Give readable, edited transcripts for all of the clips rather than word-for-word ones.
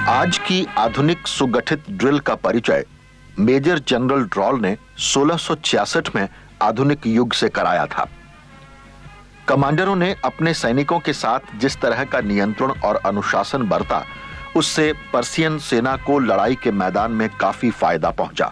आज की आधुनिक सुगठित ड्रिल का परिचय मेजर जनरल ड्रॉल ने 1666 में आधुनिक युग से कराया था। कमांडरों ने अपने सैनिकों के साथ जिस तरह का नियंत्रण और अनुशासन बरता, उससे पर्शियन सेना को लड़ाई के मैदान में काफी फायदा पहुंचा।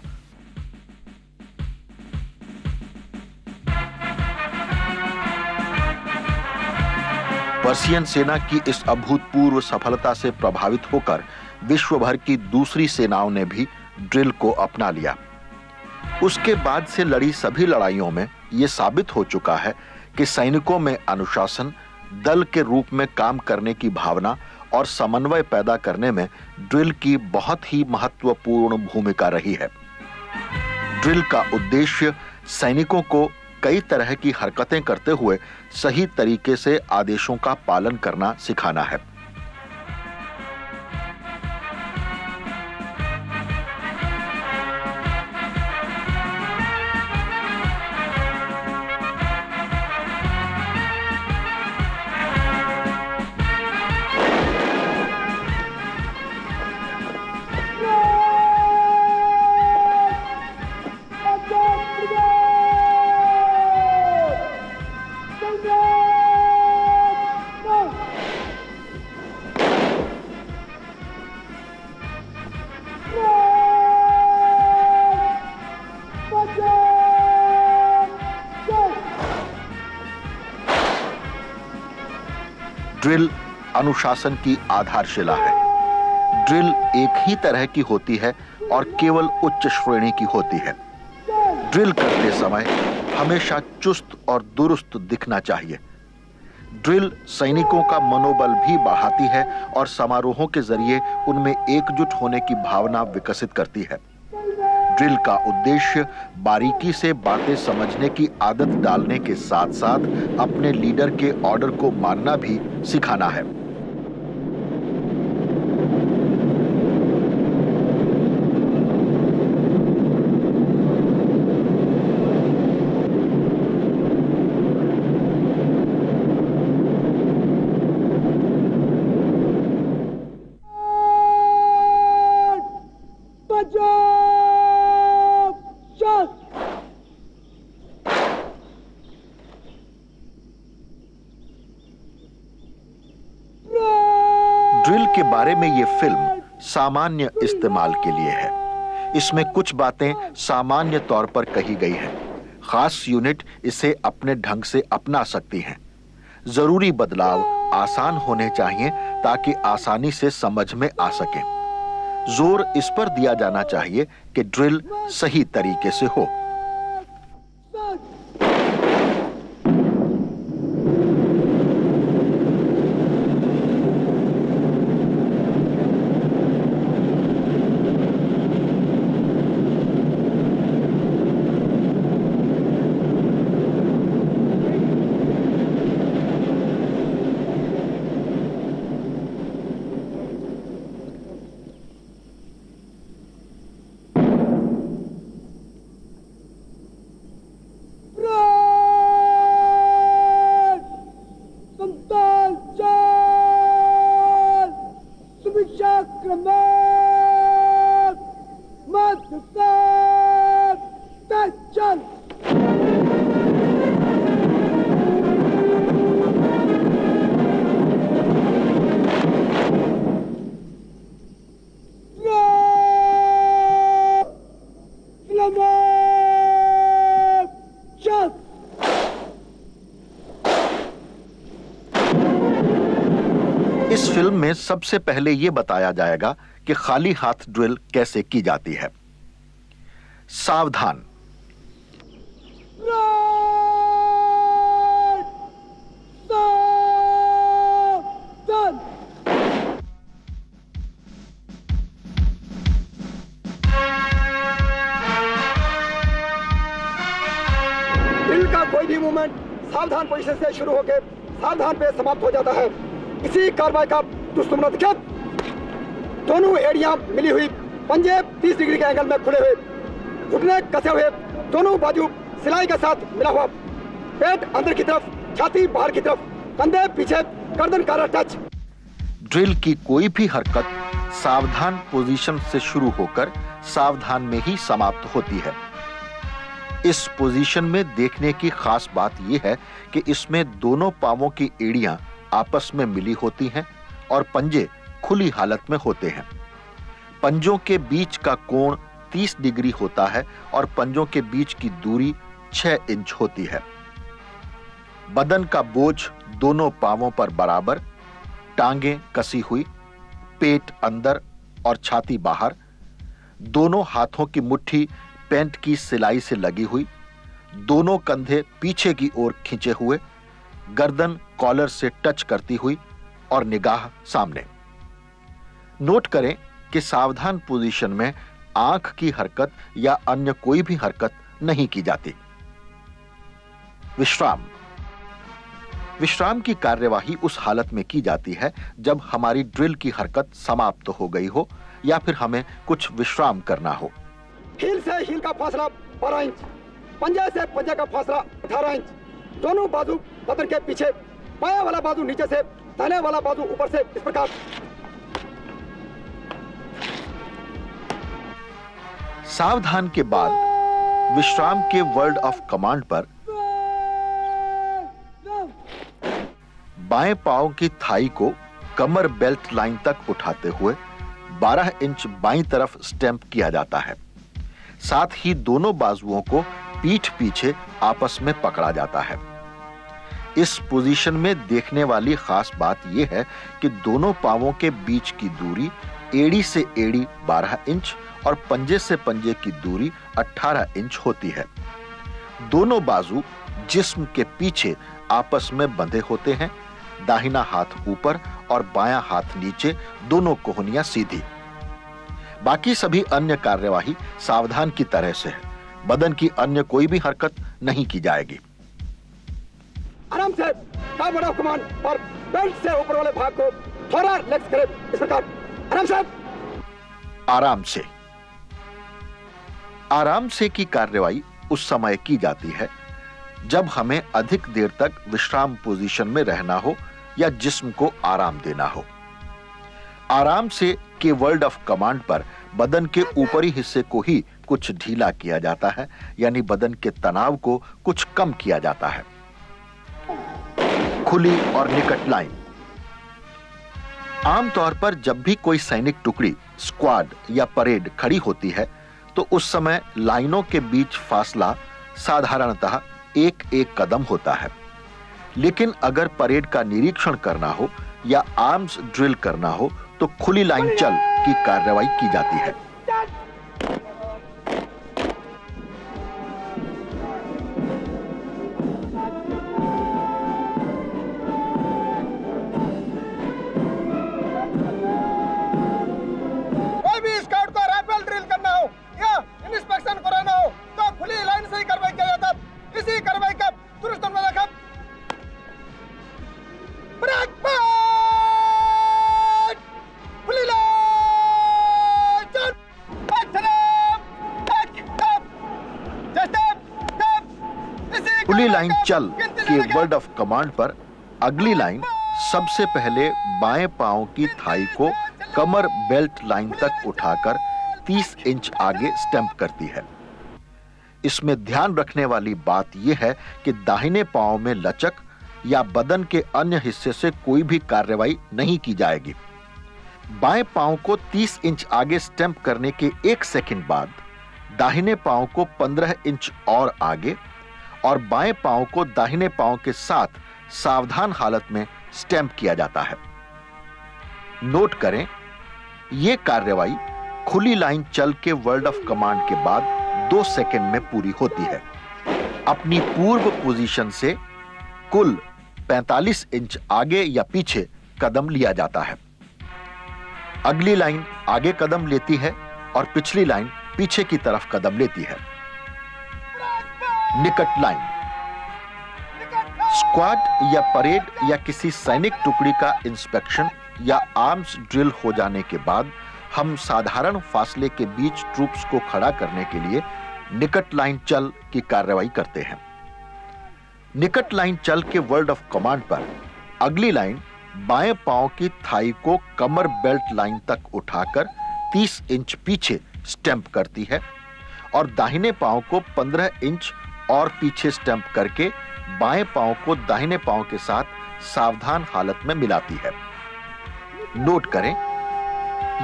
पर्शियन सेना की इस अभूतपूर्व सफलता से प्रभावित होकर विश्व भर की दूसरी सेनाओं ने भी ड्रिल को अपना लिया। उसके बाद से लड़ी सभी लड़ाइयों में यह साबित हो चुका है कि सैनिकों में अनुशासन, दल के रूप में काम करने की भावना और समन्वय पैदा करने में ड्रिल की बहुत ही महत्वपूर्ण भूमिका रही है। ड्रिल का उद्देश्य सैनिकों को कई तरह की हरकतें करते हुए सही तरीके से आदेशों का पालन करना सिखाना है। ड्रिल अनुशासन की आधारशिला है। ड्रिल एक ही तरह की होती है और केवल उच्च श्रेणी की होती है। ड्रिल करते समय हमेशा चुस्त और दुरुस्त दिखना चाहिए। ड्रिल सैनिकों का मनोबल भी बढ़ाती है और समारोहों के जरिए उनमें एकजुट होने की भावना विकसित करती है। ड्रिल का उद्देश्य बारीकी से बातें समझने की आदत डालने के साथ साथ अपने लीडर के ऑर्डर को मानना भी सिखाना है। ड्रिल के बारे में ये फिल्म सामान्य इस्तेमाल के लिए है। इसमें कुछ बातें सामान्य तौर पर कही गई हैं। खास यूनिट इसे अपने ढंग से अपना सकती हैं। जरूरी बदलाव आसान होने चाहिए ताकि आसानी से समझ में आ सके। जोर इस पर दिया जाना चाहिए कि ड्रिल सही तरीके से हो। इस फिल्म में सबसे पहले यह बताया जाएगा कि खाली हाथ ड्रिल कैसे की जाती है। सावधान। ड्रिल का कोई भी मूवमेंट सावधान पोजीशन से शुरू होकर सावधान पे समाप्त हो जाता है। इसी कार्रवाई का दुष्टुमना दिखा। दोनों एड़ियां मिली हुई, पंजे 30 डिग्री के एंगल में खुले हुए, घुटने कसे हुए, दोनों बाजू सिलाई के साथ मिला हुआ, पेट अंदर की तरफ, छाती बाहर की तरफ, कंधे पीछे, गर्दन कारा टच। ड्रिल की कोई भी हरकत सावधान पोजीशन से शुरू होकर सावधान में ही समाप्त होती है। इस पोजीशन में देखने की खास बात यह है कि इसमें दोनों पांवों की एड़ियां आपस में मिली होती हैं और पंजे खुली हालत में होते हैं। पंजों के बीच का कोण 30 डिग्री होता है और पंजों के बीच की दूरी 6 इंच होती है। बदन का बोझ दोनों पांवों पर बराबर, टांगें कसी हुई, पेट अंदर और छाती बाहर, दोनों हाथों की मुट्ठी पैंट की सिलाई से लगी हुई, दोनों कंधे पीछे की ओर खींचे हुए, गर्दन कॉलर से टच करती हुई और निगाह सामने। नोट करें कि सावधान पोजीशन में आंख की हरकत या अन्य कोई भी हरकत नहीं की जाती। विश्राम। विश्राम की कार्यवाही उस हालत में की जाती है जब हमारी ड्रिल की हरकत समाप्त हो गई हो या फिर हमें कुछ विश्राम करना हो। हील से हील का फासला 12 इंच, पंजे से पंजे का फासला 18 इंच, दोनों बाजू बदन के पीछे, बायां वाला बाजू नीचे से, दाहिने वाला बाजू ऊपर से, इस प्रकार। सावधान के बाद विश्राम के वर्ड ऑफ कमांड पर बाएं पांव की थाई को कमर बेल्ट लाइन तक उठाते हुए 12 इंच बाईं तरफ स्टैंप किया जाता है। साथ ही दोनों बाजुओं को पीठ पीछे आपस में पकड़ा जाता है। इस पोजीशन में देखने वाली खास बात यह है कि दोनों पांवों के बीच की दूरी एड़ी से एड़ी 12 इंच और पंजे से पंजे की दूरी 18 इंच होती है। दोनों बाजू जिस्म के पीछे आपस में बंधे होते हैं। दाहिना हाथ ऊपर और बायां हाथ नीचे, दोनों कोहनियां सीधी। बाकी सभी अन्य कार्यवाही सावधान की तरह से है। बदन की अन्य कोई भी हरकत नहीं की जाएगी। आराम से टॉप ऑफ कमांड और बेल्ट से ऊपर वाले भाग को थोड़ा रिलैक्स करें। इस प्रकार आराम से। आराम से की कार्रवाई उस समय की जाती है जब हमें अधिक देर तक विश्राम पोजीशन में रहना हो या जिस्म को आराम देना हो। आराम से के वर्ड ऑफ कमांड पर बदन के ऊपरी हिस्से को ही कुछ ढीला किया जाता है, यानी बदन के तनाव को कुछ कम किया जाता है। खुली और निकट लाइन। आमतौर पर जब भी कोई सैनिक टुकड़ी, स्क्वाड या परेड खड़ी होती है तो उस समय लाइनों के बीच फासला साधारणतः एक कदम होता है। लेकिन अगर परेड का निरीक्षण करना हो या आर्म्स ड्रिल करना हो तो खुली लाइन चल की कार्रवाई की जाती है। कोई भी स्काउट को राइफल ड्रिल करना हो या इंस्पेक्शन कराना हो तो खुली लाइन से ही कार्रवाई किया जाता है। इसी कार्रवाई का तुरंत अनुवाद खुली लाइन चल। खुली लाइन चल के वर्ड ऑफ कमांड पर अगली लाइन सबसे पहले बाएं पांव की थाई को कमर बेल्ट लाइन तक उठाकर 30 इंच आगे स्टैंप करती है। इसमें ध्यान रखने वाली बात यह है कि दाहिने पांव में लचक या बदन के अन्य हिस्से से कोई भी कार्रवाई नहीं की जाएगी। बाएं पांव को 30 इंच आगे स्टैंप करने के 1 सेकंड बाद दाहिने पांव को 15 इंच और आगे और बाएं पांव को दाहिने पांव के साथ सावधान हालत में स्टैंप किया जाता है। नोट करें, यह कार्रवाई खुली लाइन चल के वर्ड ऑफ कमांड के बाद 2 सेकंड में पूरी होती है। अपनी पूर्व पोजीशन से कुल 45 इंच आगे या पीछे कदम लिया जाता है। अगली लाइन आगे कदम लेती है और पिछली लाइन पीछे की तरफ कदम लेती है। निकट लाइन। स्क्वाड या परेड या किसी सैनिक टुकड़ी का इंस्पेक्शन या आर्म्स ड्रिल हो जाने के बाद हम साधारण फासले के बीच ट्रूप्स को खड़ा करने के लिए निकट लाइन चल की कार्रवाई करते हैं। निकट लाइन चल के वर्ड ऑफ कमांड पर अगली लाइन बाएं पांव की थाई को कमर बेल्ट लाइन तक उठाकर 30 इंच पीछे स्टैंप करती है और दाहिने पांव को 15 इंच और पीछे स्टैंप करके बाएं पांव को दाहिने पांव के साथ सावधान हालत में मिलाती है। नोट करें,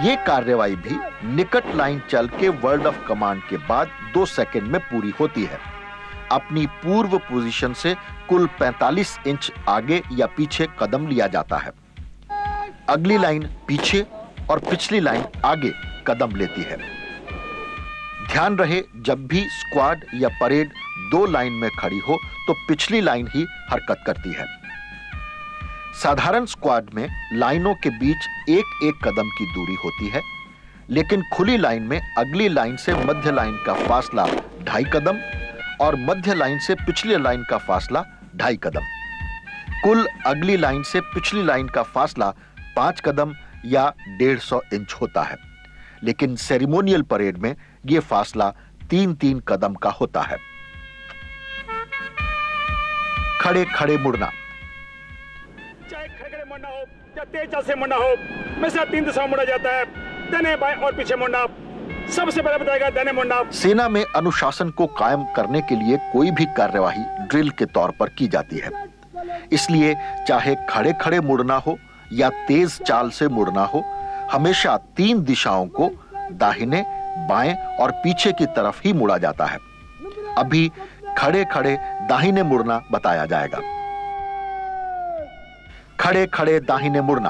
यह कार्रवाई भी निकट लाइन चल के वर्ड ऑफ कमांड के बाद 2 सेकंड में पूरी होती है। अपनी पूर्व पोजीशन से कुल 45 इंच आगे या पीछे कदम लिया जाता है। अगली लाइन पीछे और पिछली लाइन आगे कदम लेती है। ध्यान रहे, जब भी स्क्वाड या परेड 2 लाइन में खड़ी हो तो पिछली लाइन ही हरकत करती है। साधारण स्क्वाड में लाइनों के बीच एक कदम की दूरी होती है, लेकिन खुली लाइन में अगली लाइन से मध्य लाइन का फासला 2.5 कदम और मध्य लाइन से पिछली लाइन का फासला 2.5 कदम। कुल अगली लाइन से पिछली लाइन का फासला 5 कदम या 150 इंच होता है, लेकिन सेरेमोनियल परेड में यह फासला 3 कदम का होता है। खड़े खड़े मुड़ना। चाहे खड़े मुड़ना हो या तेज चाल से मुड़ना हो, हमेशा 3 दिशाओं मुड़ा जाता है, दाहिने बाएं और पीछे मुड़ना। सबसे पहले बताएगा दाहिने मुड़ना। सेना में अनुशासन को कायम करने के लिए कोई भी कार्यवाही ड्रिल के तौर पर की जाती है। इसलिए चाहे खड़े खड़े मुड़ना हो या तेज चाल से मुड़ना हो, हमेशा 3 दिशाओं को दाहिने, बाएं और पीछे की तरफ ही मुड़ा जाता है। अभी खड़े खड़े दाहिने मुड़ना बताया जाएगा। खड़े खड़े दाहिने मुड़ना।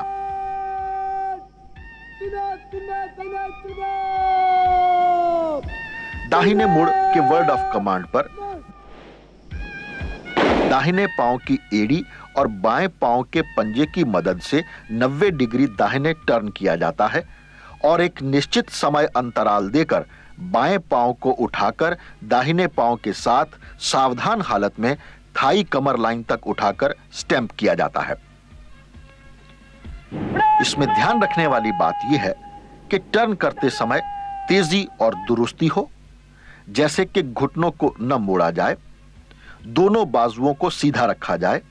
दाहिने मुड़ के वर्ड ऑफ कमांड पर दाहिने पांव की एड़ी और बाएं पांव के पंजे की मदद से 90 डिग्री दाहिने टर्न किया जाता है और एक निश्चित समय अंतराल देकर बाएं पांव को उठाकर दाहिने पांव के साथ सावधान हालत में थाई कमर लाइन तक उठाकर स्टैंप किया जाता है। इसमें ध्यान रखने वाली बात यह है कि टर्न करते समय तेजी और दुरुस्ती हो, जैसे कि घुटनों को न मोड़ा जाए, दोनों बाजुओं को सीधा रखा जाए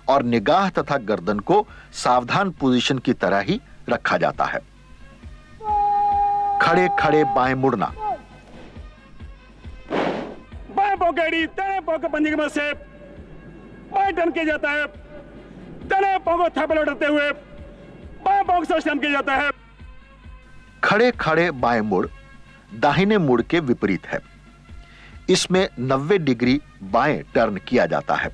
और निगाह तथा गर्दन को सावधान पोजीशन की तरह ही रखा जाता है। खड़े खड़े बाएं मुड़ना। बाएं पांव की एड़ी दाएं पांव के पंजे की मदद से बाएं टर्न किया जाता है। दाएं पांव को थाई पर लौटाते हुए बाएं पांव के साथ स्टैंप किया जाता है। खड़े खड़े बाएं मुड़ दाहिने मुड़ के विपरीत है। इसमें 90 डिग्री बाएं टर्न किया जाता है।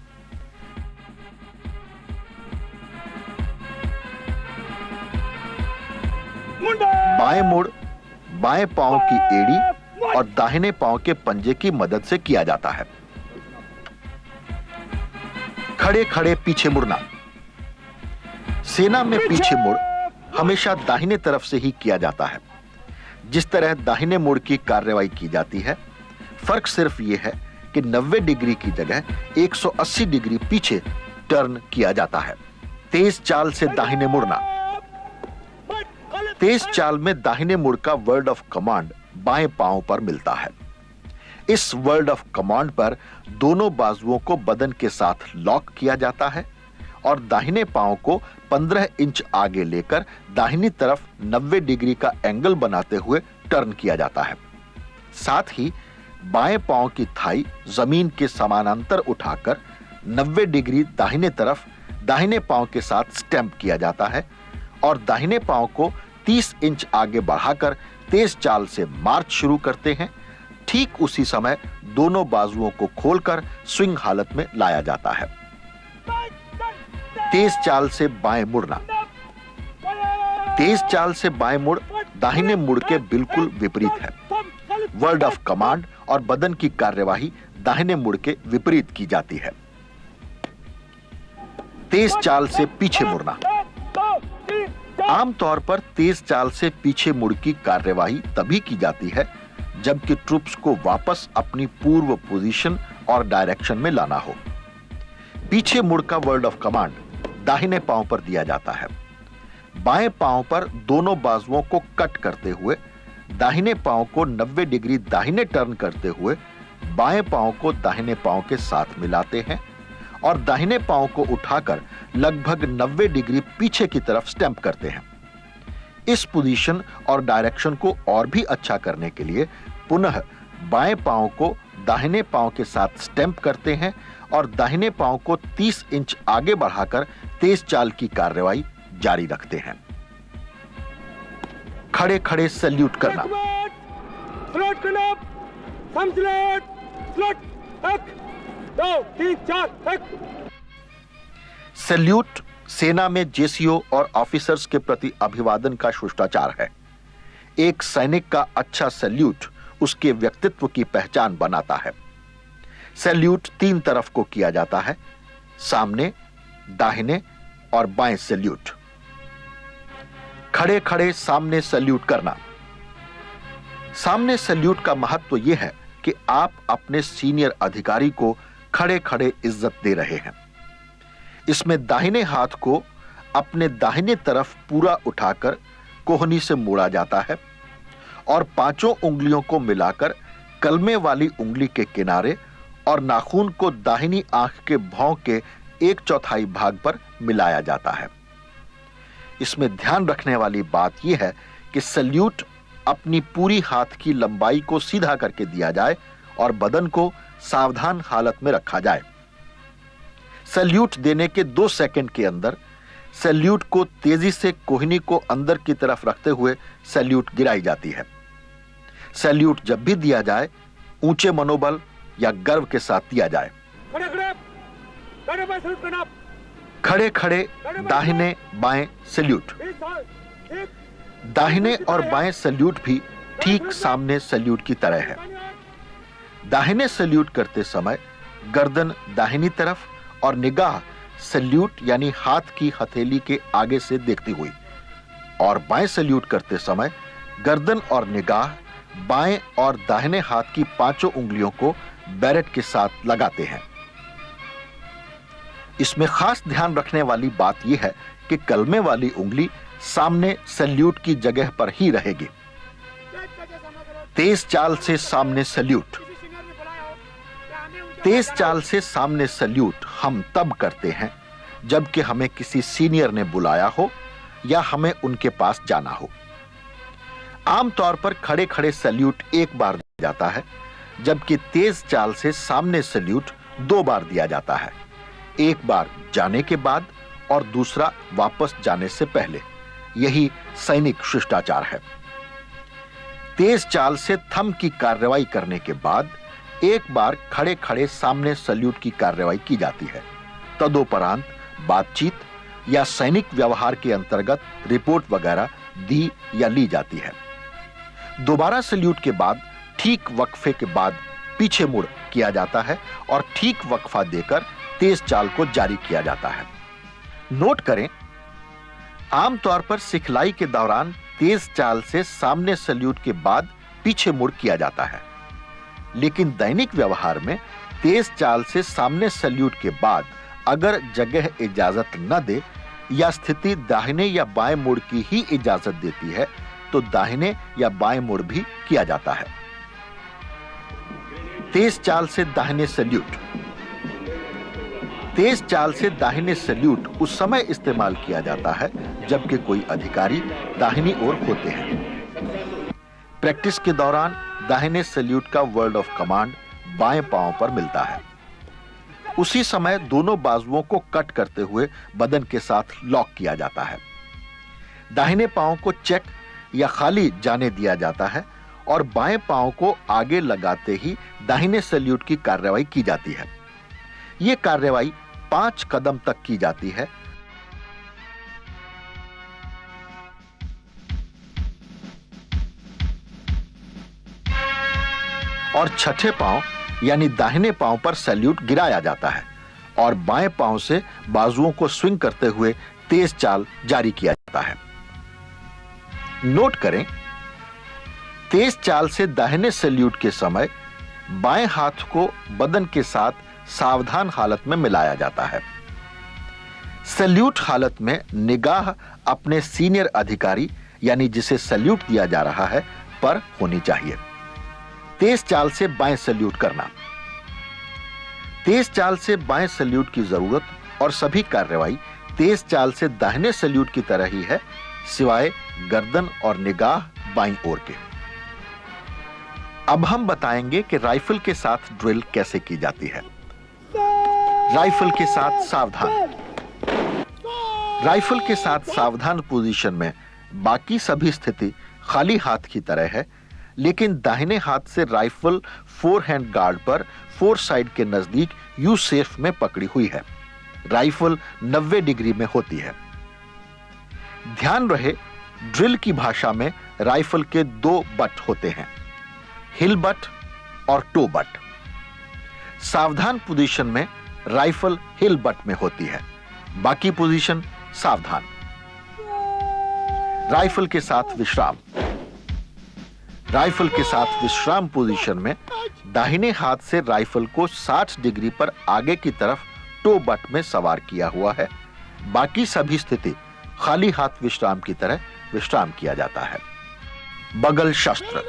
बाएं मुड़ बाएं पांव की एड़ी और दाहिने पांव के पंजे की मदद से किया जाता है। खड़े खड़े पीछे मुड़ना। सेना में पीछे मुड़ हमेशा दाहिने तरफ से ही किया जाता है। जिस तरह दाहिने मुड़ की कार्रवाई की जाती है, फर्क सिर्फ यह है कि 90 डिग्री की जगह 180 डिग्री पीछे टर्न किया जाता है। तेज चाल से दाहिने मुड़ना। तेज चाल में दाहिने मुड़ का वर्ड ऑफ कमांड बाएं पांव पर मिलता है। इस वर्ड ऑफ कमांड पर दोनों बाजुओं को बदन के साथ लॉक किया जाता है और दाहिने पांव को 15 इंच आगे लेकर दाहिनी तरफ 90 डिग्री का एंगल बनाते हुए टर्न किया जाता है। साथ ही बाएं पांव की थाई जमीन के समानांतर उठाकर 90 डिग्री दाहिने तरफ दाहिने पांव के साथ स्टैंप किया जाता है और दाहिने पांव को 30 इंच आगे बढ़ाकर तेज चाल से मार्च शुरू करते हैं। ठीक उसी समय दोनों बाजुओं को खोलकर स्विंग हालत में लाया जाता है। तेज चाल से बाएं मुड़ना। तेज चाल से बाएं मुड़ दाहिने मुड़ के बिल्कुल विपरीत है। वर्ड ऑफ कमांड और बदन की कार्यवाही दाहिने मुड़ के विपरीत की जाती है। तेज चाल से पीछे मुड़ना। आमतौर पर तेज चाल से पीछे मुड़ की कार्यवाही तभी की जाती है जबकि ट्रूप्स को वापस अपनी पूर्व पोजीशन और डायरेक्शन में लाना हो। पीछे मुड़ का वर्ड ऑफ कमांड दाहिने पांव पर दिया जाता है। बाएं पांव पर दोनों बाजुओं को कट करते हुए दाहिने पांव को 90 डिग्री दाहिने टर्न करते हुए बाएं पांव को दाहिने पांव के साथ मिलाते हैं और दाहिने पांव को उठाकर लगभग 90 डिग्री पीछे की तरफ स्टैंप करते हैं। इस पोजीशन और डायरेक्शन को और भी अच्छा करने के लिए पुनः बाएं पांव को दाहिने पांव के साथ स्टैंप करते हैं और दाहिने पांव को 30 इंच आगे बढ़ाकर तेज चाल की कार्रवाई जारी रखते हैं। खड़े खड़े सैल्यूट करना। स्लॉट करना, सम स्लॉट, स्लॉट, एक, 2, 3, 4, एक। सैल्यूट सेना में जेसीओ और ऑफिसर्स के प्रति अभिवादन का शिष्टाचार है। एक सैनिक का अच्छा सैल्यूट उसके व्यक्तित्व की पहचान बनाता है। सैल्यूट 3 तरफ को किया जाता है, सामने, दाहिने और बाएं सैल्यूट। खड़े खड़े सामने सैल्यूट करना। सामने सैल्यूट का महत्व यह है कि आप अपने सीनियर अधिकारी को खड़े खड़े इज्जत दे रहे हैं। इसमें दाहिने हाथ को अपने दाहिने तरफ पूरा उठाकर कोहनी से मोड़ा जाता है और 5 उंगलियों को मिलाकर कलमे वाली उंगली के किनारे और नाखून को दाहिनी आंख के भौं के 1/4 भाग पर मिलाया जाता है। इसमें ध्यान रखने वाली बात यह है कि सैल्यूट अपनी पूरी हाथ की लंबाई को सीधा करके दिया जाए और बदन को सावधान हालत में रखा जाए। सैल्यूट देने के 2 सेकंड के अंदर सैल्यूट को तेजी से कोहनी को अंदर की तरफ रखते हुए सैल्यूट गिराई जाती है। सैल्यूट जब भी दिया जाए ऊंचे मनोबल या गर्व के साथ दिया जाए। खड़े खड़े दाहिने बाएं सैल्यूट। दाहिने और बाएं सैल्यूट भी ठीक सामने सैल्यूट की तरह है। दाहिने सैल्यूट करते समय गर्दन दाहिनी तरफ और निगाह सैल्यूट यानी हाथ की हथेली के आगे से देखती हुई और बाएं सैल्यूट करते समय गर्दन और निगाह, बाएं और दाहिने हाथ की पांचों उंगलियों को बैरेट के साथ लगाते हैं। इसमें खास ध्यान रखने वाली बात यह है कि कलमे वाली उंगली सामने सैल्यूट की जगह पर ही रहेगी। तेज चाल से सामने सैल्यूट। तेज चाल से सामने सैल्यूट हम तब करते हैं जबकि हमें किसी सीनियर ने बुलाया हो या हमें उनके पास जाना हो। आमतौर पर खड़े खड़े सैल्यूट एक बार दिया जाता है, जबकि तेज चाल से सामने सैल्यूट 2 बार दिया जाता है, एक बार जाने के बाद और दूसरा वापस जाने से पहले। यही सैनिक शिष्टाचार है। तेज चाल से थंब की कार्रवाई करने के बाद एक बार खड़े खड़े सामने सैल्यूट की कार्रवाई की जाती है। तदोपरांत बातचीत या सैनिक व्यवहार के अंतर्गत रिपोर्ट वगैरह दी या ली जाती है। दोबारा सैल्यूट के बाद ठीक वक्फे के बाद पीछे मुड़ किया जाता है और ठीक वक्फा देकर तेज चाल को जारी किया जाता है। नोट करें, आमतौर पर सिखलाई के दौरान तेज चाल से सामने सैल्यूट के बाद पीछे मुड़ किया जाता है, लेकिन दैनिक व्यवहार में तेज चाल से सामने सैल्यूट के बाद अगर जगह इजाजत न दे या स्थिति दाहिने या बाएं मुड़ की ही इजाजत देती है तो दाहिने या बाएं मुड़ भी किया जाता है। तेज चाल से दाहिने सैल्यूट। तेज चाल से दाहिने सैल्यूट उस समय इस्तेमाल किया जाता है जबकि कोई अधिकारी दाहिनी ओर होते हैं। प्रैक्टिस के दौरान दाहिने सैल्यूट का वर्ड ऑफ कमांड बाएं पांव पर मिलता है। उसी समय दोनों बाजुओं को कट करते हुए बदन के साथ लॉक किया जाता है। दाहिने पांव को चेक या खाली जाने दिया जाता है और बाएं पांव को आगे लगाते ही दाहिने सैल्यूट की कार्रवाई की जाती है। यह कार्रवाई 5 कदम तक की जाती है। और छठे पांव यानी दाहिने पांव पर सैल्यूट गिराया जाता है और बाएं पांव से बाजुओं को स्विंग करते हुए तेज चाल जारी किया जाता है। नोट करें, तेज चाल से दाहिने सैल्यूट के समय बाएं हाथ को बदन के साथ सावधान हालत में मिलाया जाता है। सैल्यूट हालत में निगाह अपने सीनियर अधिकारी यानी जिसे सैल्यूट दिया जा रहा है पर होनी चाहिए। तेज चाल से बाएं सैल्यूट करना। तेज चाल से बाएं सैल्यूट की जरूरत और सभी कार्रवाई तेज चाल से दाहिने सैल्यूट की तरह ही है, सिवाय गर्दन और निगाह बाईं ओर के। अब हम बताएंगे कि राइफल के साथ ड्रिल कैसे की जाती है। राइफल के साथ सावधान। राइफल के साथ सावधान पोजीशन में बाकी सभी स्थिति खाली हाथ की तरह है, लेकिन दाहिने हाथ से राइफल 4 हैंड गार्ड पर 4 साइड के नजदीक यू सेफ में पकड़ी हुई है। राइफल 90 डिग्री में होती है। ध्यान रहे, ड्रिल की भाषा में राइफल के 2 बट होते हैं, हिल बट और टो बट। सावधान पोजीशन में राइफल हिल बट में होती है, बाकी पोजीशन सावधान। राइफल के साथ विश्राम। राइफल के साथ विश्राम पोजीशन में दाहिने हाथ से राइफल को 60 डिग्री पर आगे की तरफ टो बट में सवार किया हुआ है, बाकी सभी स्थिति खाली हाथ विश्राम की तरह विश्राम किया जाता है। बगल शस्त्र।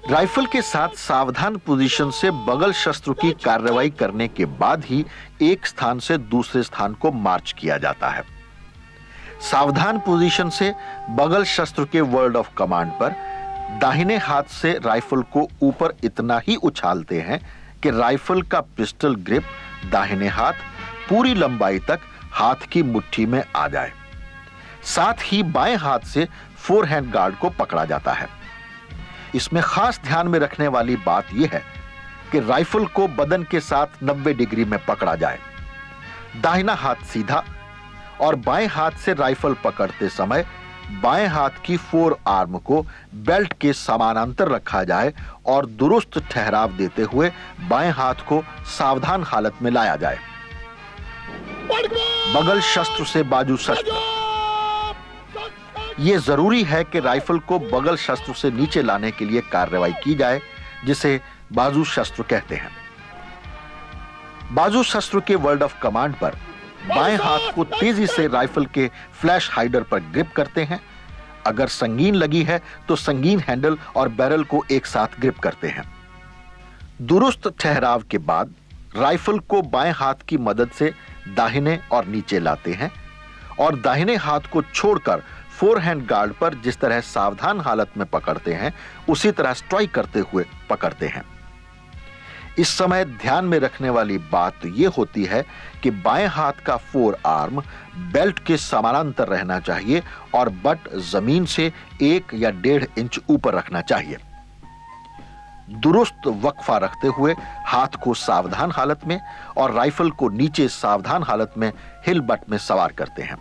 राइफल के साथ सावधान पोजीशन से बगल शस्त्र की कार्रवाई करने के बाद ही एक स्थान से दूसरे स्थान को मार्च किया जाता है। सावधान पोजीशन से बगल शस्त्र के वर्ड ऑफ कमांड पर दाहिने हाथ से राइफल को ऊपर इतना ही उछालते हैं कि राइफल का पिस्टल ग्रिप दाहिने हाथ पूरी लंबाई तक हाथ की मुट्ठी में आ जाए। साथ ही बाएं हाथ से 4 हैंड गार्ड को पकड़ा जाता है। इसमें खास ध्यान में रखने वाली बात यह है कि राइफल को बदन के साथ 90 डिग्री में पकड़ा जाए। दाहिना हाथ सीधा और बाएं हाथ से राइफल पकड़ते समय बाएं हाथ की 4 आर्म को बेल्ट के समानांतर रखा जाए और दुरुस्त ठहराव देते हुए बाएं हाथ को सावधान हालत में लाया जाए। बगल शस्त्र से बाजू शस्त्र। यह जरूरी है कि राइफल को बगल शस्त्र से नीचे लाने के लिए कार्रवाई की जाए, जिसे बाजू शस्त्र कहते हैं। बाजू शस्त्र के वर्ड ऑफ कमांड पर बाएं हाथ को तेजी से राइफल के फ्लैश हाइडर पर ग्रिप करते हैं। अगर संगीन लगी है तो संगीन हैंडल और बैरल को एक साथ ग्रिप करते हैं। दुरुस्त ठहराव के बाद राइफल को बाएं हाथ की मदद से दाहिने और नीचे लाते हैं और दाहिने हाथ को छोड़कर फोरहैंड गार्ड पर जिस तरह सावधान हालत में पकड़ते हैं उसी तरह स्ट्राइक करते हुए पकड़ते हैं। इस समय ध्यान में रखने वाली बात यह होती है कि बाएं हाथ का फोर आर्म बेल्ट के समानांतर रहना चाहिए और बट जमीन से 1 या 1.5 इंच ऊपर रखना चाहिए। दुरुस्त वक्फा रखते हुए हाथ को सावधान हालत में और राइफल को नीचे सावधान हालत में हिल बट में सवार करते हैं।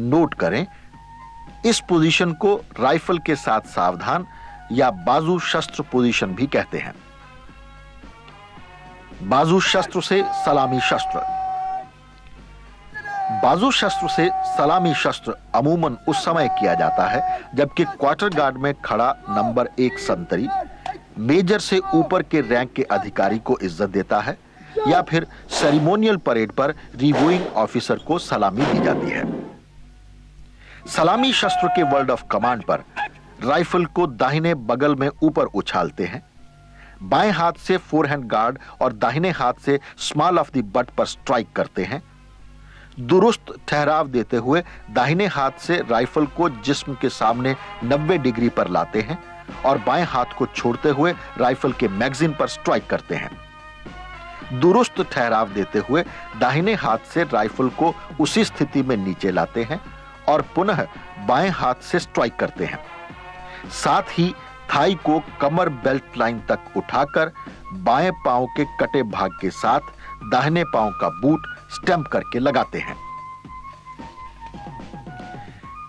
नोट करें, इस पोजीशन को राइफल के साथ सावधान या बाजू शस्त्र पोजीशन भी कहते हैं। बाजू शस्त्र से सलामी शस्त्र। बाजू शस्त्र से सलामी शस्त्र अमूमन उस समय किया जाता है जबकि क्वार्टर गार्ड में खड़ा नंबर 1 संतरी मेजर से ऊपर के रैंक के अधिकारी को इज्जत देता है या फिर सेरेमोनियल परेड पर रिव्यूइंग ऑफिसर को सलामी दी जाती है। सलामी शस्त्र के वर्ड ऑफ कमांड पर राइफल को दाहिने बगल में ऊपर उछालते हैं। बाएं हाथ से फोरहैंड गार्ड और दाहिने हाथ से स्मॉल ऑफ द बट पर स्ट्राइक करते हैं। दुरुस्त ठहराव देते हुए दाहिने हाथ से राइफल को जिस्म के सामने 90 डिग्री पर लाते हैं और बाएं हाथ को छोड़ते हुए राइफल के मैगजीन पर स्ट्राइक करते हैं। दुरुस्त ठहराव देते हुए दाहिने हाथ से राइफल को उसी स्थिति में नीचे लाते हैं और पुनः बाएं हाथ से स्ट्राइक करते हैं। साथ ही थाई को कमर बेल्ट लाइन तक उठाकर बाएं पांव के कटे भाग के साथ दाहिने पांव का बूट स्टैंप करके लगाते हैं।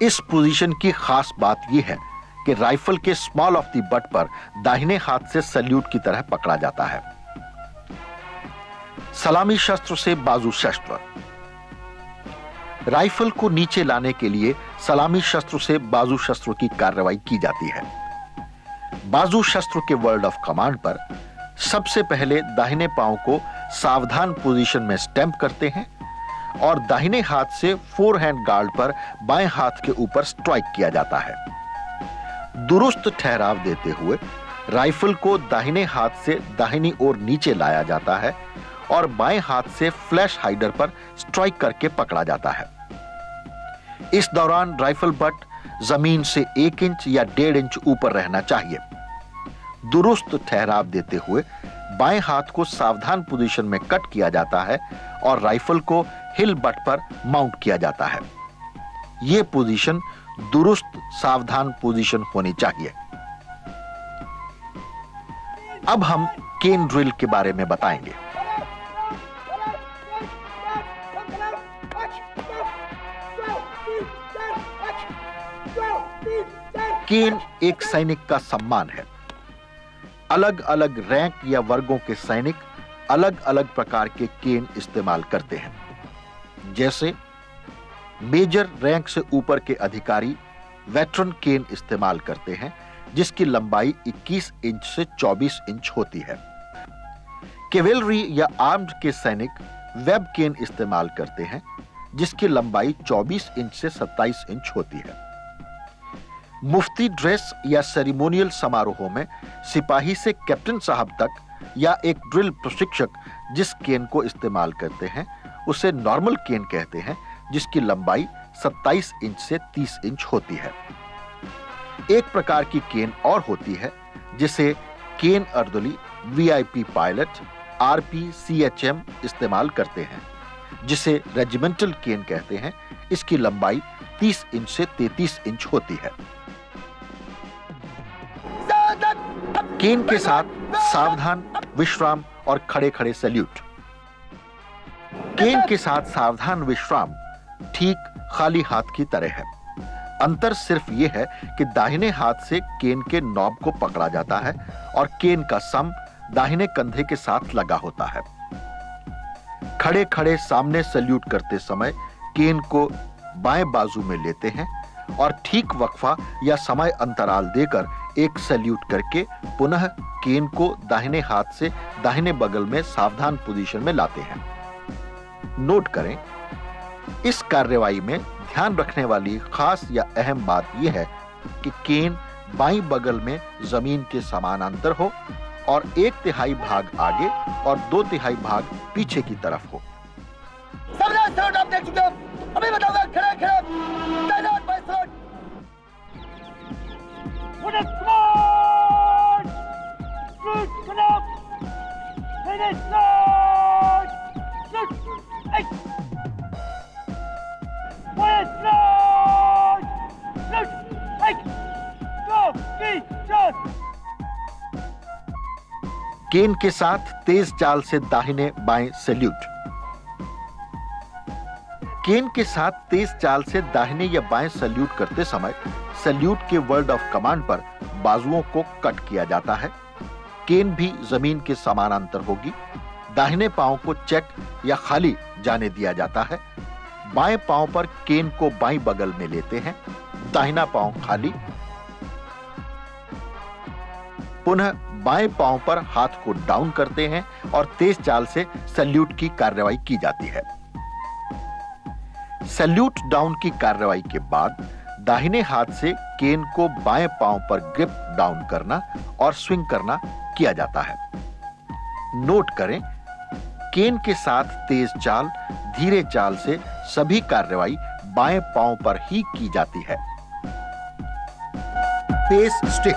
इस पोजीशन की खास बात यह है कि राइफल के स्मॉल ऑफ द बट पर दाहिने हाथ से सल्यूट की तरह पकड़ा जाता है। सलामी शस्त्र से बाजू शस्त्र। राइफल को नीचे लाने के लिए सलामी शस्त्र से बाजू शस्त्र की कार्रवाई की जाती है। बाजू शस्त्र के वर्ड ऑफ कमांड पर सबसे पहले दाहिने पांव को सावधान पोजीशन में स्टैंप करते हैं और दाहिने हाथ से फोरहैंड गार्ड पर बाएं हाथ के ऊपर स्ट्राइक किया जाता है। दुरुस्त ठहराव देते हुए राइफल को दाहिने हाथ से दाहिनी ओर नीचे लाया जाता है और बाएं हाथ से फ्लैश हाइडर पर स्ट्राइक करके पकड़ा जाता है। इस दौरान राइफल बट जमीन से 1 इंच या 1.5 इंच ऊपर रहना चाहिए। दुरुस्त ठहराव देते हुए बाएं हाथ को सावधान पोजीशन में कट किया जाता है और राइफल को हिल बट पर माउंट किया जाता है। यह पोजीशन दुरुस्त सावधान पोजीशन होनी चाहिए। अब हम केन ड्रिल के बारे में बताएंगे। केन एक सैनिक का सम्मान है। अलग अलग रैंक या वर्गों के सैनिक अलग अलग प्रकार के केन इस्तेमाल करते हैं। जैसे मेजर रैंक से ऊपर के अधिकारी वेटरन केन इस्तेमाल करते हैं जिसकी लंबाई 21 इंच से 24 इंच होती है। कैवेलरी या आर्म्ड के सैनिक वेब केन इस्तेमाल करते हैं जिसकी लंबाई 24 इंच से 27 इंच होती है। मुफ्ती ड्रेस या सेरेमोनियल समारोहों में सिपाही से कैप्टन साहब तक या एक ड्रिल प्रशिक्षक जिस केन को इस्तेमाल करते हैं उसे नॉर्मल केन कहते हैं जिसकी लंबाई 27 इंच से 30 इंच होती है। एक प्रकार की केन और होती है जिसे केन अर्दली, वीआईपी पायलट, आरपीसीएचएम इस्तेमाल करते हैं जिसे रेजिमेंटल केन कहते हैं। इसकी लंबाई 30 इंच से 33 इंच होती है। केन के साथ सावधान, विश्राम और खड़े खड़े सैल्यूट। केन के साथ सावधान विश्राम ठीक खाली हाथ की तरह है। अंतर सिर्फ यह है कि दाहिने हाथ से केन के नॉब को पकड़ा जाता है और केन का सम दाहिने कंधे के साथ लगा होता है। खड़े खड़े सामने सैल्यूट करते समय केन को बाएं बाजू में लेते हैं और ठीक वक्फा या समय अंतराल देकर एक सैल्यूट करके पुनः केन को दाहिने हाथ से दाहिने बगल में सावधान पोजीशन में लाते हैं। नोट करें, इस कार्रवाई में ध्यान रखने वाली खास या अहम बात यह है कि केन बाईं बगल में जमीन के समानांतर हो और 1/3 भाग आगे और 2/3 भाग पीछे की तरफ हो। आप देख चुके हो, अभी बताऊंगा। खड़े खड़े तैनात बाय सर। केन के साथ तेज चाल से दाहिने बाएं सैल्यूट। केन के साथ तेज चाल से दाहिने या बाएं सैल्यूट करते समय सैल्यूट के वर्ड ऑफ कमांड पर बाजुओं को कट किया जाता है। केन भी जमीन के समानांतर होगी। दाहिने पांव को चेक या खाली जाने दिया जाता है। बाएं पांव पर केन को बाईं बगल में लेते हैं, दाहिना पांव खाली। पुनः बाएं पांव पर हाथ को डाउन करते हैं और तेज चाल से सैल्यूट की कार्रवाई की जाती है। सैल्यूट डाउन की कार्रवाई के बाद दाहिने हाथ से केन को बाएं पांव पर ग्रिप डाउन करना और स्विंग करना किया जाता है। नोट करें, केन के साथ तेज चाल, धीरे चाल से सभी कार्रवाई बाएं पांव पर ही की जाती है। Pace stick.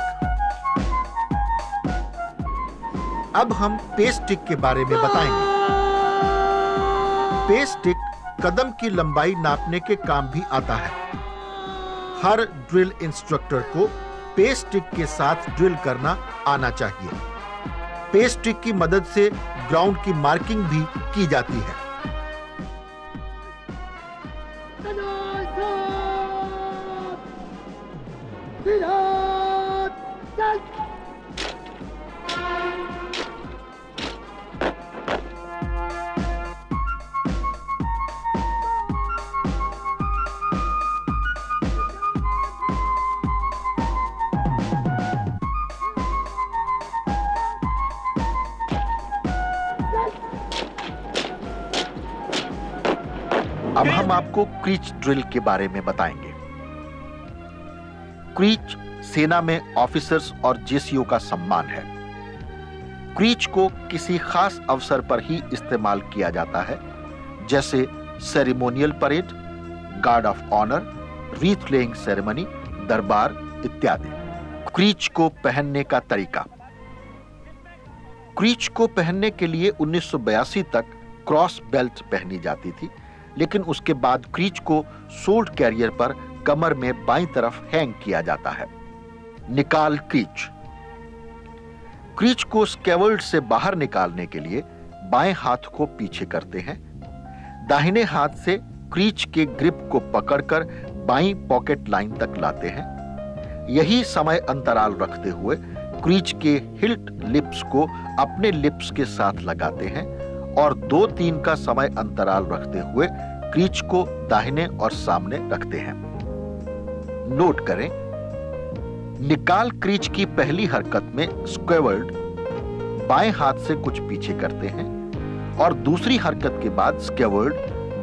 अब हम पेस स्टिक के बारे में बताएंगे। पेस स्टिक कदम की लंबाई नापने के काम भी आता है। हर ड्रिल इंस्ट्रक्टर को पेस स्टिक के साथ ड्रिल करना आना चाहिए। पेस स्टिक की मदद से ग्राउंड की मार्किंग भी की जाती है। अब हम आपको क्रीच ड्रिल के बारे में बताएंगे। क्रीच सेना में ऑफिसर्स और जेसीओ का सम्मान है। क्रीच को किसी खास अवसर पर ही इस्तेमाल किया जाता है, जैसे ceremonial parade, guard of honour, wreath laying ceremony, दरबार इत्यादि। क्रीच को पहनने का तरीका। क्रीच को पहनने के लिए 1982 तक क्रॉस बेल्ट पहनी जाती थी, लेकिन उसके बाद क्रीच को शोल्ड कैरियर पर कमर में बाईं तरफ हैंग किया जाता है। निकाल क्रीच। क्रीच को स्कैवल्ड से बाहर निकालने के लिए बाएं हाथ को पीछे करते हैं। दाहिने हाथ से क्रीच के ग्रिप को पकड़कर बाईं पॉकेट लाइन तक लाते हैं। यही समय अंतराल रखते हुए क्रीच के हिल्ट लिप्स को अपने लिप्स के साथ लगाते हैं और 2-3 का समय अंतराल रखते हुए क्रीच को दाहिने और सामने रखते हैं। नोट करें, निकाल क्रीच की पहली हरकत में स्क्वेवर्ड बाएं हाथ से कुछ पीछे करते हैं और दूसरी हरकत के बाद स्क्वेवर्ड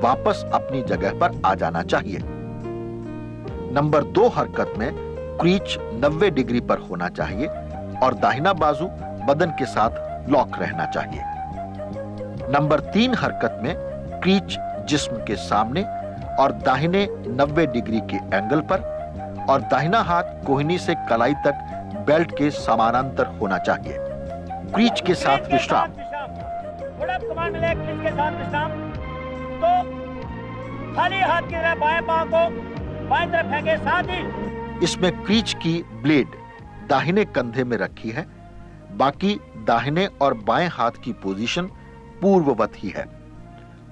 वापस अपनी जगह पर आ जाना चाहिए। नंबर 2 हरकत में क्रीच 90 डिग्री पर होना चाहिए और दाहिना बाजू बदन के साथ लॉक रहना चाहिए। नंबर 3 हरकत में क्रीच जिस्म के सामने और दाहिने 90 डिग्री के एंगल पर और दाहिना हाथ कोहनी से कलाई तक बेल्ट के समानांतर होना चाहिए। क्रीच के साथ विश्राम। कमांड ले, क्रीच के साथ विश्राम। तो खाली हाथ की तरह बाएं पांव को बाएं तरफ फेंके, साथ ही इसमें क्रीच की ब्लेड दाहिने कंधे में रखी है। बाकी दाहिने और बाएं हाथ की पोजीशन पूर्ववत ही है।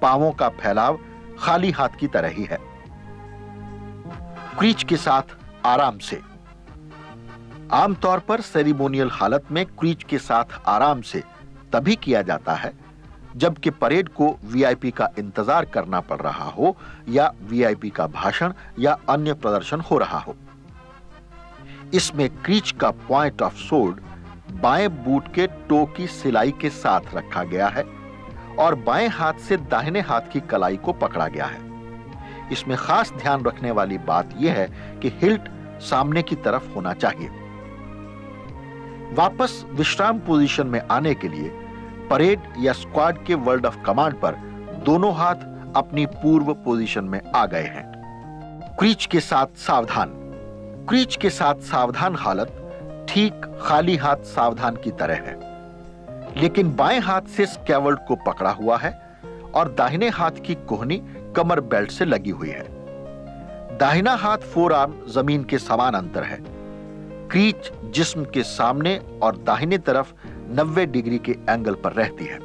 पांवों का फैलाव खाली हाथ की तरह ही है। क्रीच के साथ आराम से। आमतौर पर सेरेमोनियल हालत में क्रीच के साथ आराम से तभी किया जाता है जबकि परेड को वीआईपी का इंतजार करना पड़ रहा हो या वीआईपी का भाषण या अन्य प्रदर्शन हो रहा हो। इसमें क्रीच का पॉइंट ऑफ सोर्ड बाएं बूट के टो की सिलाई के साथ रखा गया है और बाएं हाथ से दाहिने हाथ की कलाई को पकड़ा गया है। इसमें खास ध्यान रखने वाली बात यह है कि हिल्ट सामने की तरफ होना चाहिए। वापस विश्राम पोजीशन में आने के लिए परेड या स्क्वाड के वर्ड ऑफ कमांड पर दोनों हाथ अपनी पूर्व पोजीशन में आ गए हैं। क्रीच के साथ सावधान। क्रीच के साथ सावधान हालत ठीक खाली हाथ सावधान की तरह है, लेकिन बाएं हाथ से स्कैवर्ड को पकड़ा हुआ है और दाहिने हाथ की कोहनी कमर बेल्ट से लगी हुई है। दाहिना हाथ फोरआर्म जमीन के समान अंतर है। क्रीच जिस्म के सामने और दाहिने तरफ 90 डिग्री के एंगल पर रहती है।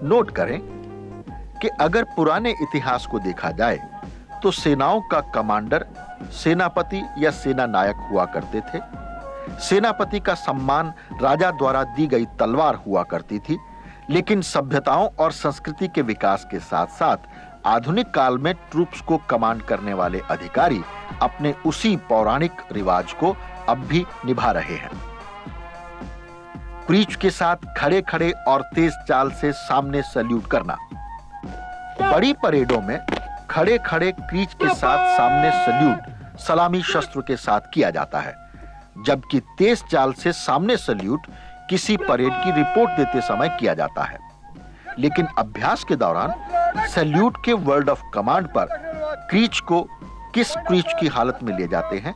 नोट करें कि अगर पुराने इतिहास को देखा जाए तो सेनाओं का कमांडर सेनापति या सेना नायक हुआ करते थे। सेनापति का सम्मान राजा द्वारा दी गई तलवार हुआ करती थी, लेकिन सभ्यताओं और संस्कृति के विकास के साथ साथ आधुनिक काल में ट्रूप्स को कमांड करने वाले अधिकारी अपने उसी पौराणिक रिवाज को अब भी निभा रहे हैं। क्रीच के साथ खड़े खड़े और तेज चाल से सामने सैल्यूट करना। बड़ी परेडों में खड़े खड़े क्रीच के साथ सामने सैल्यूट सलामी शस्त्र के साथ किया जाता है, जबकि तेज चाल से सामने सैल्यूट किसी परेड की रिपोर्ट देते समय किया जाता है। लेकिन अभ्यास के दौरान सैल्यूट के वर्ड ऑफ कमांड पर क्रीच को किस क्रीच की हालत में ले जाते हैं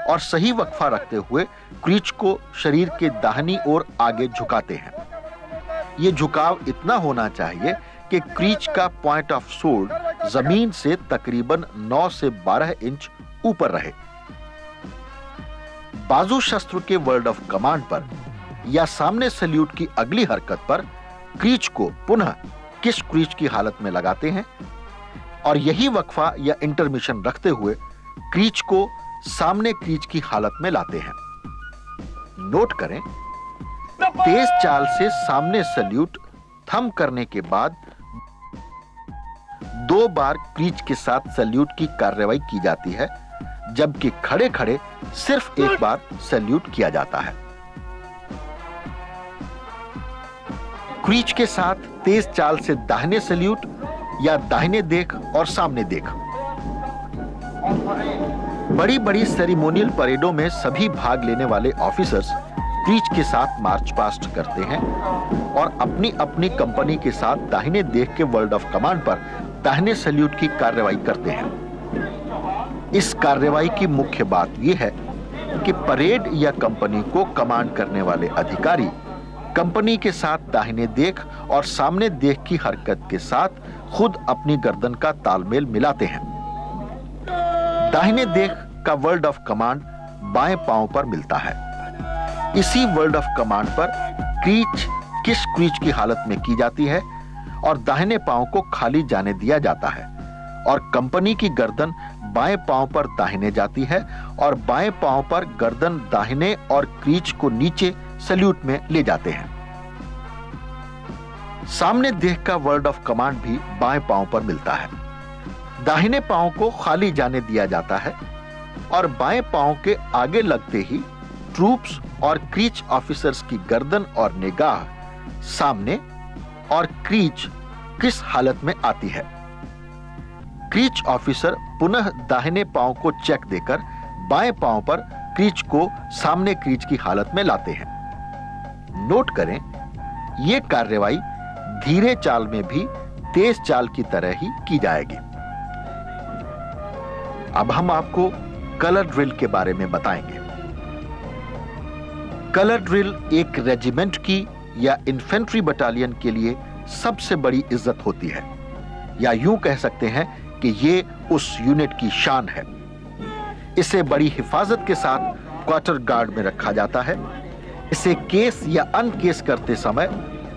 और सही वक्फा रखते हुए क्रीच को शरीर के दाहिनी ओर आगे झुकाते हैं। यह झुकाव इतना होना चाहिए कि क्रीच का पॉइंट ऑफ सोर्ड जमीन से तकरीबन 9 से 12 इंच ऊपर रहे। बाजू शस्त्र के वर्ड ऑफ कमांड पर या सामने सैल्यूट की अगली हरकत पर क्रीच को पुनः किस क्रीच की हालत में लगाते हैं और यही वक्फा या इंटरमिशन रखते हुए क्रीच को सामने क्रीच की हालत में लाते हैं। नोट करें, तेज चाल से सामने सैल्यूट थंब करने के बाद 2 बार क्रीच के साथ सैल्यूट की कार्रवाई की जाती है, जबकि खड़े खड़े सिर्फ 1 बार सैल्यूट किया जाता है। क्रीच के साथ तेज चाल से दाहिने सैल्यूट या दाहिने देख और सामने देख। बड़ी बड़ी सेरेमोनियल परेडों में सभी भाग लेने वाले ऑफिसर्स क्रीच के साथ मार्च पास्ट करते हैं और अपनी अपनी कंपनी के साथ दाहिने देख के वर्ड ऑफ कमांड पर दाहिने सैल्यूट की कार्रवाई करते हैं। इस कार्रवाई की मुख्य बात यह है कि परेड या कंपनी को कमांड करने वाले अधिकारी कंपनी के साथ दाहिने देख और सामने देख की हरकत के साथ खुद अपनी गर्दन का तालमेल मिलाते हैं। दाहिने देख का वर्ड ऑफ कमांड बाएं पांव पर मिलता है। इसी वर्ड ऑफ कमांड पर क्रीच किस क्रीच की हालत में की जाती है और दाहिने पांव को खाली जाने दिया जाता है और कंपनी की गर्दन बाएं पांव पर दाहिने जाती है और बाएं पांव पर गर्दन दाहिने और क्रीच को नीचे सैल्यूट में ले जाते हैं। सामने देख का वर्ड ऑफ कमांड भी बाएं पांव पर मिलता है। दाहिने पांव को खाली जाने दिया जाता है और बाएं पांव के आगे लगते ही ट्रूप्स और क्रीच ऑफिसर्स की गर्दन और निगाह सामने और क्रीच किस हालत में आती है। क्रीच ऑफिसर पुनः दाहिने पांव को चेक देकर बाएं पांव पर क्रीच को सामने क्रीच की हालत में लाते हैं। नोट करें, यह कार्रवाई धीरे चाल में भी तेज चाल की तरह ही की जाएगी। अब हम आपको कलर ड्रिल के बारे में बताएंगे। कलर ड्रिल एक रेजिमेंट की या इन्फेंट्री बटालियन के लिए सबसे बड़ी इज्जत होती है, या यूं कह सकते हैं कि ये उस यूनिट की शान है। इसे बड़ी हिफाजत के साथ क्वार्टर गार्ड में रखा जाता है। इसे केस या अनकेस करते समय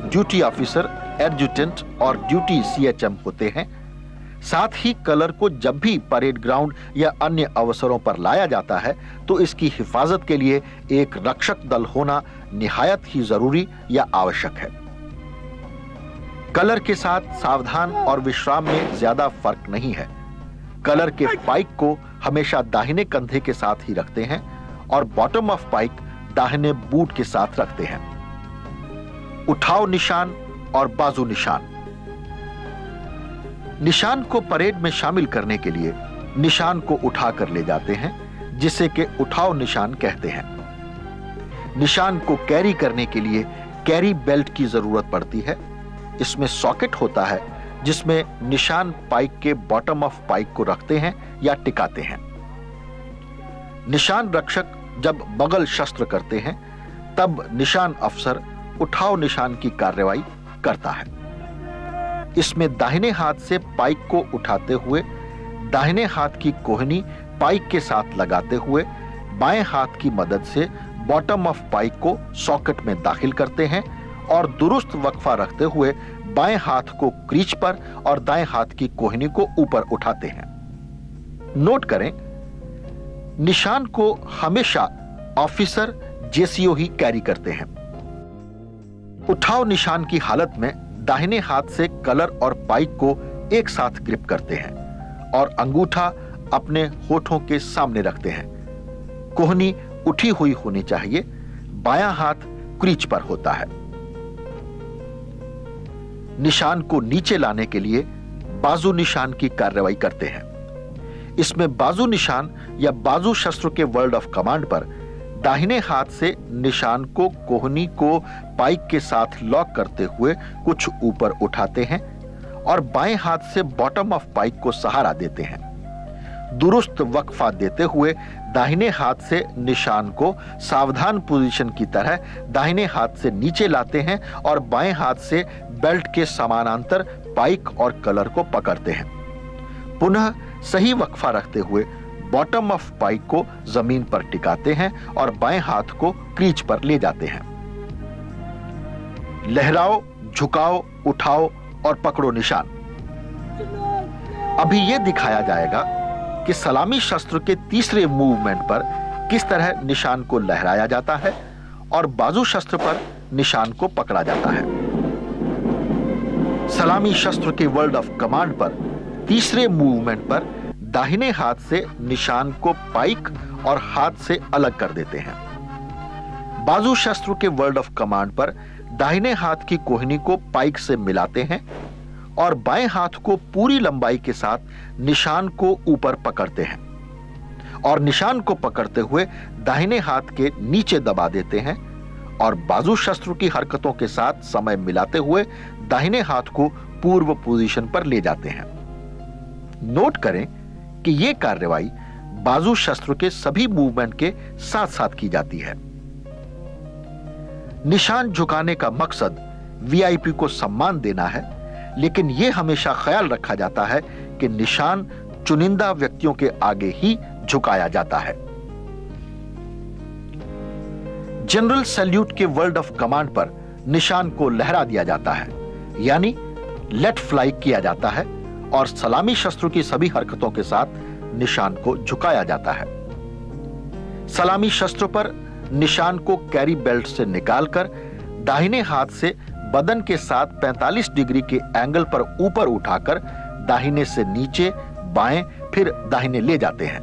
ड्यूटी ऑफिसर, एडजुटेंट और ड्यूटी सीएचएम होते हैं। साथ ही कलर को जब भी परेड ग्राउंड या अन्य अवसरों पर लाया जाता है तो इसकी हिफाजत के लिए एक रक्षक दल होना निहायत ही जरूरी या आवश्यक है। कलर के साथ सावधान और विश्राम में ज्यादा फर्क नहीं है। कलर के पाइक को हमेशा दाहिने कंधे के साथ ही रखते हैं और बॉटम ऑफ पाइक दाहिने बूट के साथ रखते हैं। उठाव निशान और बाजू निशान। निशान को परेड में शामिल करने के लिए निशान को उठाकर ले जाते हैं, जिसे कि उठाव निशान कहते हैं। निशान को कैरी करने के लिए कैरी बेल्ट की जरूरत पड़ती है। इसमें सॉकेट होता है जिसमें निशान पाइक के बॉटम ऑफ पाइक को रखते हैं या टिकाते हैं। निशान रक्षक जब बगल शस्त्र करते हैं तब निशान अफसर उठाव निशान की कार्रवाई करता है। इसमें दाहिने हाथ से पाइक को उठाते हुए दाहिने हाथ की कोहनी पाइक के साथ लगाते हुए बाएं हाथ की मदद से बॉटम ऑफ पाइक को सॉकेट में दाखिल करते हैं और दुरुस्त वक्फा रखते हुए बाएं हाथ को क्रीच पर और दाएं हाथ की कोहनी को ऊपर उठाते हैं। नोट करें, निशान को हमेशा ऑफिसर जेसीओ ही कैरी करते हैं। उठाव निशान की हालत में दाहिने हाथ से कलर और पाइक को एक साथ ग्रिप करते हैं और अंगूठा अपने होठों के सामने रखते हैं। कोहनी उठी हुई होनी चाहिए। बायां हाथ क्रीच पर होता है। निशान को नीचे लाने के लिए बाजू निशान की कार्रवाई करते हैं। इसमें बाजू निशान या बाजू शस्त्र के वर्ड ऑफ कमांड पर दाहिने हाथ से निशान को कोहनी को पाइक के साथ लॉक करते हुए कुछ ऊपर उठाते हैं और बाएं हाथ से बॉटम ऑफ पाइक को सहारा देते हैं। दुरुस्त वक्फा देते हुए दाहिने हाथ से निशान को सावधान पोजीशन की तरह दाहिने हाथ से नीचे लाते हैं और बाएं हाथ से बेल्ट के समानांतर पाइक और कलर को पकड़ते हैं। पुनः सही वक्फा रखते हुए बॉटम ऑफ पाइक को जमीन पर टिकाते हैं और बाएं हाथ को क्रीच पर ले जाते हैं। लहराओ, झुकाओ, उठाओ और पकड़ो निशान। अभी यह दिखाया जाएगा कि सलामी शस्त्र के तीसरे मूवमेंट पर किस तरह निशान को लहराया जाता है और बाजू शस्त्र पर निशान को पकड़ा जाता है। सलामी शस्त्र के वर्ड ऑफ कमांड पर तीसरे मूवमेंट पर दाहिने हाथ से निशान को पाइक और हाथ से अलग कर देते हैं। बाजू शस्त्र के वर्ड ऑफ कमांड पर दाहिने हाथ की कोहनी को पाइक से मिलाते हैं और बाएं हाथ को पूरी लंबाई के साथ निशान को ऊपर पकड़ते हैं और निशान को पकड़ते हुए दाहिने हाथ के नीचे दबा देते हैं और बाजू शस्त्र की हरकतों के साथ समय मिलाते हुए दाहिने हाथ को पूर्व पोजीशन पर ले जाते हैं। नोट करें कि यह कार्रवाई बाजू शस्त्र के सभी मूवमेंट के साथ साथ की जाती है। निशान झुकाने का मकसद वीआईपी को सम्मान देना है, लेकिन यह हमेशा ख्याल रखा जाता है कि निशान चुनिंदा व्यक्तियों के आगे ही झुकाया जाता है। जनरल सैल्यूट के वर्ड ऑफ कमांड पर निशान को लहरा दिया जाता है, यानी लेट फ्लाई किया जाता है और सलामी शस्त्र की सभी हरकतों के साथ निशान को झुकाया जाता है। सलामी शस्त्र पर निशान को कैरी बेल्ट से निकालकर दाहिने हाथ से बदन के साथ 45 डिग्री के एंगल पर ऊपर उठाकर दाहिने से नीचे, बाएं, फिर दाहिने ले जाते हैं।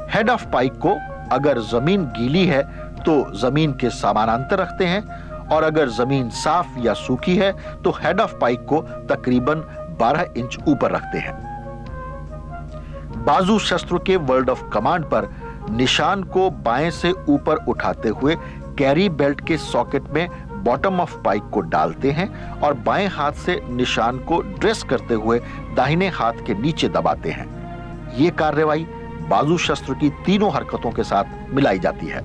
हेड ऑफ पाइक को अगर जमीन गीली है तो जमीन के समानांतर रखते हैं और अगर जमीन साफ या सूखी है तो हेड ऑफ पाइक को तकरीबन 12 इंच ऊपर रखते हैं। बाजू शस्त्र के वर्ड ऑफ कमांड पर निशान को बाएं से ऊपर उठाते हुए कैरी बेल्ट के सॉकेट में बॉटम ऑफ पाइक को डालते हैं और बाएं हाथ से निशान को ड्रेस करते हुए दाहिने हाथ के नीचे दबाते हैं। यह कार्रवाई बाजू शस्त्र की तीनों हरकतों के साथ मिलाई जाती है।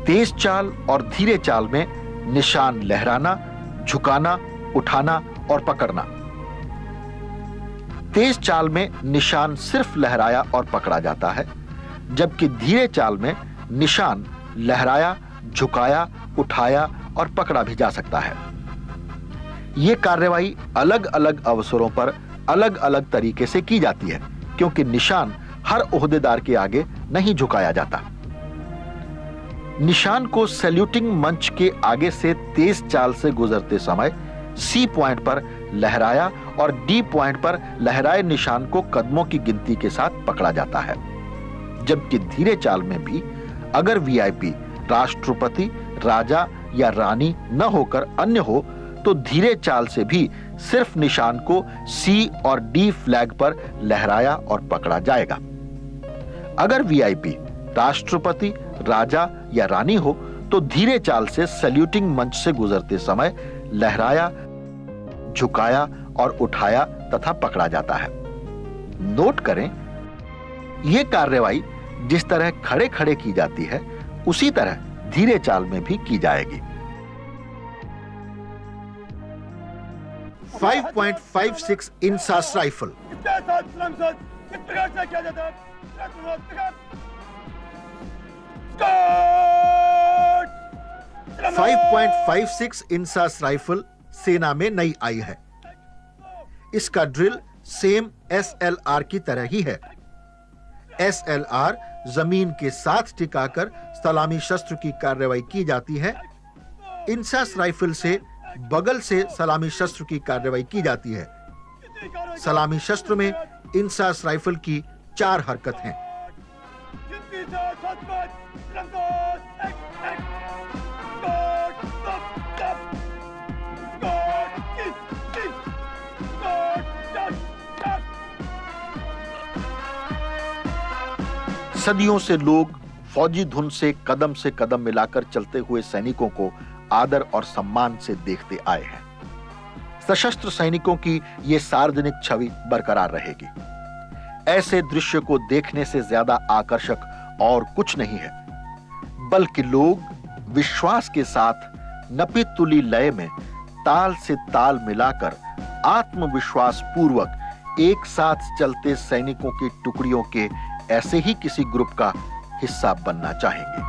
तेज चाल और धीरे चाल में निशान लहराना, झुकाना, उठाना और पकड़ना। तेज चाल में निशान सिर्फ लहराया और पकड़ा जाता है, जबकि धीरे चाल में निशान लहराया, झुकाया, उठाया और पकड़ा भी जा सकता है। यह कार्रवाई अलग अलग अवसरों पर अलग अलग तरीके से की जाती है, क्योंकि निशान हर ओहदेदार के आगे नहीं झुकाया जाता। निशान को सैल्यूटिंग मंच के आगे से तेज चाल से गुजरते समय सी पॉइंट पर लहराया और डी पॉइंट पर लहराए निशान को कदमों की गिनती के साथ पकड़ा जाता है। जबकि धीरे चाल में भी अगर वीआईपी राष्ट्रपति, राजा या रानी न होकर अन्य हो तो धीरे चाल से भी सिर्फ निशान को सी और डी फ्लैग पर लहराया और पकड़ा जाएगा। अगर वीआईपी राष्ट्रपति, राजा या रानी हो तो धीरे चाल से सैल्यूटिंग मंच से गुजरते समय लहराया, झुकाया और उठाया तथा पकड़ा जाता है। नोट करें, यह कार्रवाई जिस तरह खड़े खड़े की जाती है उसी तरह धीरे चाल में भी की जाएगी। 5.56 इंसास राइफल। इसके साथ सलामत किस प्रकार से किया जाता है? 5.56 इंसास राइफल सेना में नई आई है। इसका ड्रिल सेम एसएलआर की तरह ही है। एसएलआर जमीन के साथ टिकाकर सलामी शस्त्र की कार्रवाई की जाती है। इंसास राइफल से बगल से सलामी शस्त्र की कार्रवाई की जाती है। सलामी शस्त्र में इंसास राइफल की 4 हरकत हैं। सदियों से लोग फौजी धुन से कदम मिलाकर चलते हुए सैनिकों को आदर और सम्मान से देखते आए हैं। सशस्त्र सैनिकों की यह सार्वजनिक छवि बरकरार रहेगी। ऐसे दृश्य को देखने से ज्यादा आकर्षक और कुछ नहीं है, बल्कि लोग विश्वास के साथ नपी तुली लय में ताल से ताल मिलाकर आत्मविश्वास पूर्वक एक साथ चलते सैनिकों की टुकड़ियों के ऐसे ही किसी ग्रुप का हिस्सा बनना चाहेंगे।